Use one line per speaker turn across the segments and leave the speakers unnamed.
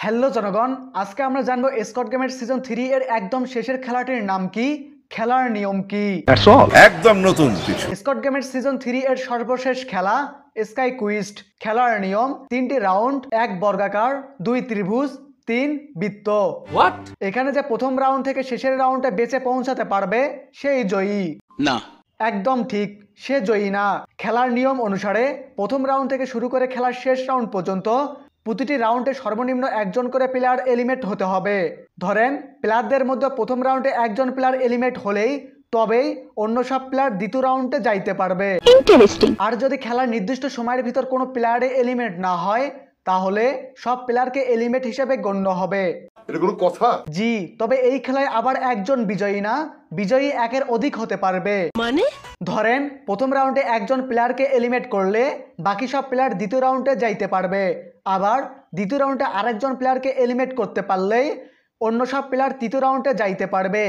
Hello জনগণ, আজকে আমরা জানবো স্কট গেমের সিজন 3 এর একদম শেষের খেলাটির নাম কি, খেলার নিয়ম কি।
একদম নতুন কিছু।
স্কট গেমের সিজন 3 এর সর্বশেষ খেলা স্কাই কুইস্ট। খেলার নিয়ম 3টি রাউন্ড, 1 বর্গাকার, 2 ত্রিভুজ, 3 বৃত্ত। এখানে যে প্রথম রাউন্ড থেকে শেষের রাউন্ডে বেঁচে পৌঁছাতে পারবে সেই জয়ী।
না,
একদম ঠিক, সে জয়ী না। খেলার নিয়ম অনুসারে প্রথম রাউন্ড থেকে শুরু করে খেলার শেষ রাউন্ড পর্যন্ত প্রতিটি রাউন্ডে সর্বনিম্ন একজন করে প্লেয়ার এলিমেন্ট হতে হবে। ধরেন প্লেয়ারদের মধ্যে প্রথম রাউন্ডে একজন প্লেয়ার এলিমেন্ট হলেই তবেই অন্য সব প্লেয়ার দ্বিতীয় রাউন্ডে যাইতে পারবে। আর যদি খেলার নির্দিষ্ট সময়ের ভিতর কোনো প্লেয়ারে এলিমেন্ট না হয় তাহলে সব প্লেয়ারকে এলিমেন্ট হিসেবে গণ্য হবে।
এটা কোনো কথা?
জি, তবে এই খেলায় আবার একজন বিজয়ী না, বিজয়ী একের অধিক হতে পারবে।
মানে
ধরেন প্রথম রাউন্ডে একজন প্লেয়ারকে এলিমিনেট করলে বাকি সব প্লেয়ার দ্বিতীয় রাউন্ডে যাইতে পারবে। আবার দ্বিতীয় রাউন্ডে আরেকজন প্লেয়ারকে এলিমিনেট করতে পারলেই অন্য সব প্লেয়ার তৃতীয় রাউন্ডে যাইতে পারবে।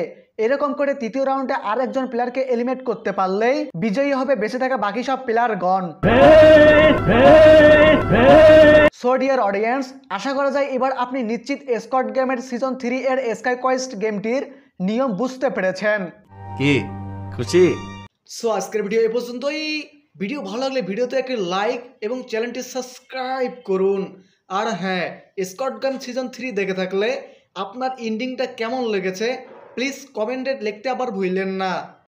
এরকম করে তৃতীয় রাউন্ডে আরেকজন প্লেয়ারকে এলিমিনেট করতে পারলেই বিজয়ী হবে বেঁচে থাকা বাকি সব প্লেয়ারগণ। সো ডিয়ার অডিয়েন্স, আশা করা যায় এবার আপনি নিশ্চিত স্কট গেমের সিজন 3 এর স্কাই কোয়েস্ট গেমটির নিয়ম বুঝতে পেরেছেন।
কি খুশি?
সো আজকের ভিডিও এই পর্যন্তই। ভিডিও ভালো লাগলে ভিডিওতে একটি লাইক এবং চ্যানেলটি সাবস্ক্রাইব করুন। আর হ্যাঁ, স্কট গেম সিজন 3 দেখে থাকলে আপনার এন্ডিংটা কেমন লেগেছে প্লিজ কমেন্টে লিখতে আবার ভুললেন না।